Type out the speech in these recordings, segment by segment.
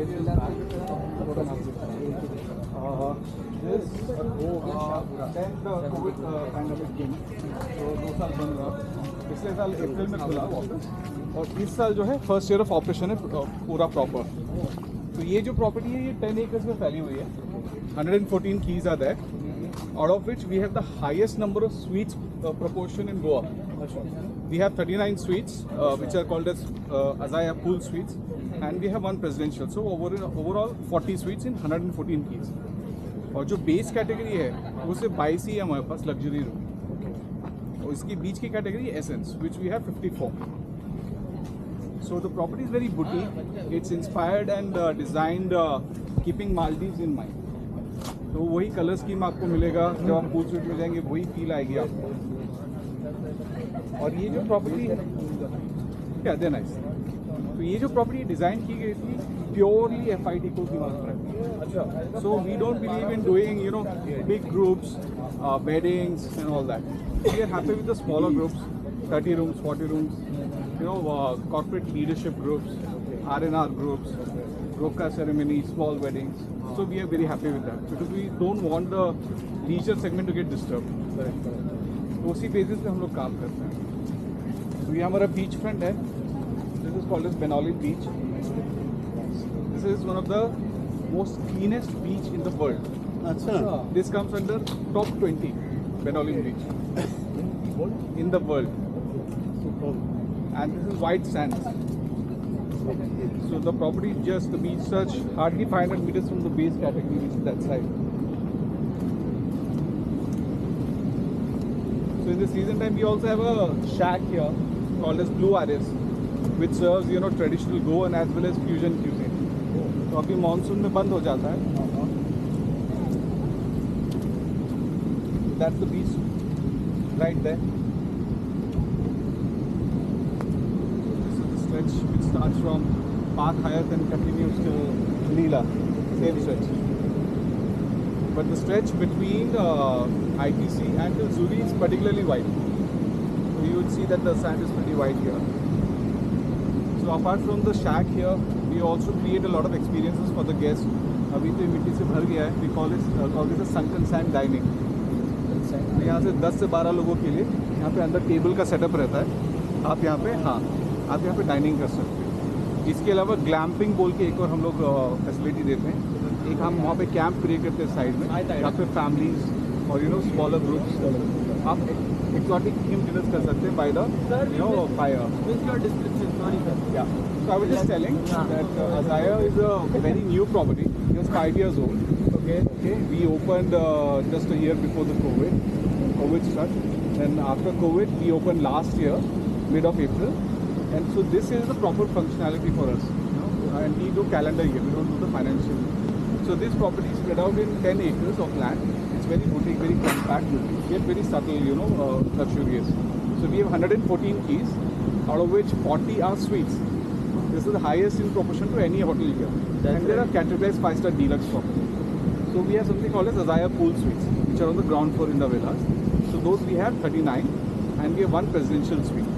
This then the COVID pandemic came, so 2 साल बंद रहा. पिछले साल अप्रैल में खुला वापस, और इस साल जो है फर्स्ट ईयर ऑफ ऑपरेशन है पूरा प्रॉपर. तो ये जो प्रॉपर्टी है ये 10 acres में फैली हुई है. 114 keys are there, out of which we have the highest number of suites proportion in Goa. We have 39 suites which are called as Azaya pool suites, and we have one presidential. So overall 40 suites in 114 keys. और जो base category है वो सिर्फ 22 ही है हमारे पास luxury room. और इसकी बीच की category essence which we have 54. So the property is very boutique. It's inspired and designed keeping Maldives in mind. तो वही कलर स्कीम आपको मिलेगा जब आप पूल स्वीट में जाएंगे, वही फील आएगी आपको. और ये जो प्रॉपर्टी है क्या दे नाइस. तो ये जो प्रॉपर्टी डिज़ाइन की गई थी प्योरली FIT को दिमाग में रखती है. अच्छा. So we don't believe in doing big groups, weddings and all that. We are happy with the smaller groups, 30 rooms, 40 rooms, corporate leadership groups, R&R groups, roka ceremony, small weddings. So we are very happy with that because we don't want the leisure segment to get disturbed. तो उसी basis पे हम लोग काम करते हैं. तो ये हमारा बीच फ्रंट है. This is called as Benaulim beach. This is one of the most cleanest beach in the world. अच्छा. This comes under top 20 Benaulim beach in the world. And this is white sand. So the property just the beach search hardly 500 meters from the base category, which is that side. So in the season time we also have a shack here called as Blue Iris, which serves traditional Goan as well as fusion cuisine. तो अभी monsoon में बंद हो जाता है. That's the beach right there. This is the stretch which starts from Park Hyatt and continues to Leela, same stretch. But the stretch between ITC and the Zuri is particularly wide. So you would see that the sand is pretty wide here. So apart from the shack here, we also create a lot of experiences for the guests. अभी तो मिट्टी से भर गया है. We call this a sunken sand dining. तो यहाँ से 10 से 12 लोगों के लिए यहाँ पे अंदर टेबल का सेटअप रहता है. आप यहाँ पे आप यहाँ पे डाइनिंग कर सकते हैं. इसके अलावा ग्लैम्पिंग बोल के एक और हम लोग फैसिलिटी देते हैं. एक हम वहाँ पे कैंप क्रिएट करते हैं साइड में. यहाँ पे फैमिलीज और स्मॉलर ग्रुप्स आप exotic themed dinners कर सकते हैं by the fire. With your description, sorry sir. Yeah. So I was just telling that Azaya is a very new property. It was 5 years old. Okay. We opened just a year before the COVID struck. Then after COVID, we opened last year, mid of April. And so this is the proper functionality for us. And we do calendar year. We don't do the financial year. So this property is spread out in 10 acres of land. It's very boutique, very compact, yet very subtle, luxurious. So we have 114 keys, out of which 40 are suites. This is the highest in proportion to any hotel here. And there are categorized 5-star deluxe properties. So we have something called as Azaya pool suites, which are on the ground floor in the villas. So those we have 39, and we have one presidential suite.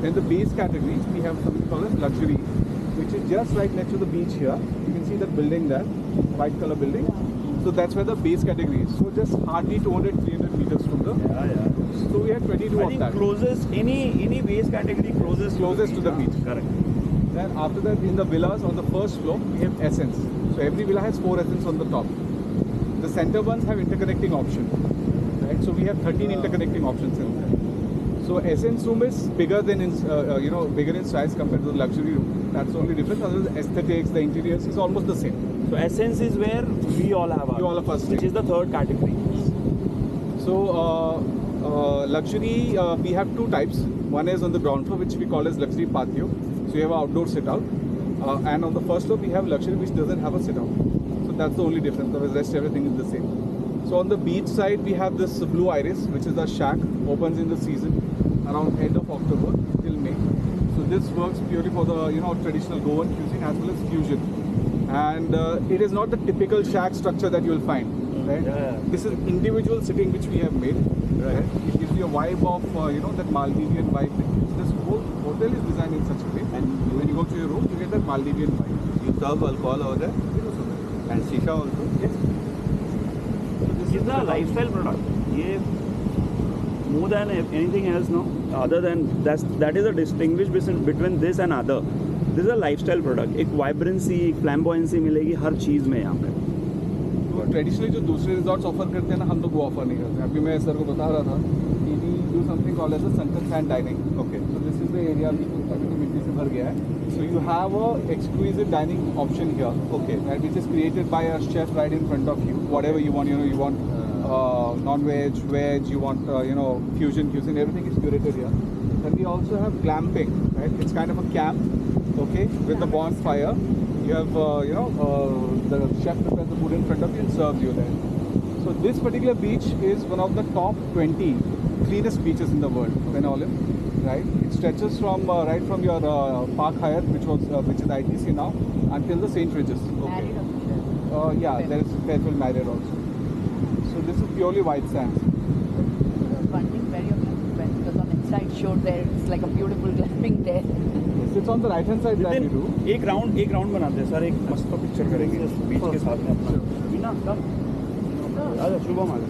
Then the base category, we have something called as luxury, which is just right next to the beach here. You can see that building there, white color building. So that's where the base category is. So just hardly 200-300 meters from the. So we have 22 of that. Closest any base category closest to the beach. Correct. Then after that, in the villas on the first floor, we have Essence. So every villa has 4 Essence on the top. The center ones have interconnecting option. Right. So we have 13 interconnecting options in there. So Essence room is bigger than bigger in size compared to the luxury room. That's the only difference. Other than aesthetics, the interiors is almost the same. So Essence is where we all have our. We all of us. Which is the third category. So luxury, we have 2 types. One is on the ground floor, which we call as luxury patio. So we have an outdoor sit out. And on the first floor, we have luxury, which doesn't have a sit out. So that's the only difference. The rest, everything is the same. So on the beach side, we have this Blue Iris, which is a shack, opens in the season around end of October till May. So this works purely for the traditional Goan cuisine as well as fusion. And it is not the typical shack structure that you will find. Right? Yeah. This is individual sitting which we have made. Right? It gives you a vibe of that Maldivian vibe. This whole hotel is designed in such a way, and when you go to your room, you get that Maldivian vibe. You serve alcohol over there? And shisha also? Yes. This is a lifestyle product. ये more than anything else, no. Other than that is a distinguish between this and other. This is a lifestyle product. एक vibrancy, एक flamboyancy मिलेगी हर चीज़ में यहाँ पे. तो traditionally जो दूसरे रिजॉर्ट्स ऑफर करते हैं ना, हम लोग वो ऑफर नहीं करते. अभी मैं सर को बता रहा था कि we do something called as a sunset sand dining. Okay, so this is the area अभी तो मिट्टी से भर गया है. So you have a exclusive dining option here. Okay, that which is created by a chef right in front of you. Whatever you want non-veg, veg, you want fusion cuisine, everything is curated here. And we also have glamping, right? It's kind of a camp, okay, with the bonfire. You have the chef prepares the food in front of you and serves you there. So this particular beach is one of the top 20 cleanest beaches in the world, Benaulim, right? It stretches from right from your Park Hyatt, which is ITC now, until the St. Regis. Okay. Yeah, there is Fairfield Marriott also. So this is purely white sand. One thing where your glamping because on inside showed there it's like a beautiful glamping there. Yes, it's on the right hand side that we do. एक round बनाते हैं sir. एक मस्त picture करेंगे बीच के साथ में अपना. बिना कम. शुभम आ